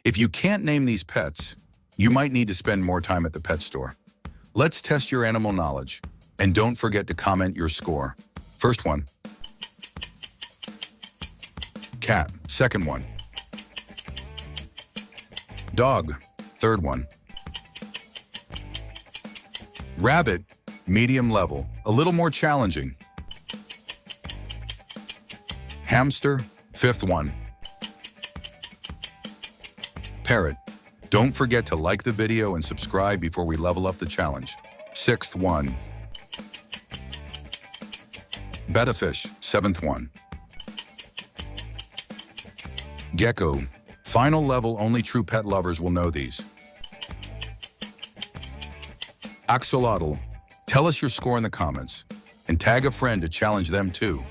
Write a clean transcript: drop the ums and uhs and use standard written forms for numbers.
If you can't name these pets, you might need to spend more time at the pet store. Let's test your animal knowledge. And don't forget to comment your score. First one. Cat. Second one. Dog. Third one. Rabbit. Medium level. A little more challenging. Hamster. Fifth one. Parrot. Don't forget to like the video and subscribe before we level up the challenge. Sixth one. Betta fish. Seventh one. Gecko. Final level, only true pet lovers will know these. Axolotl. Tell us your score in the comments and tag a friend to challenge them too.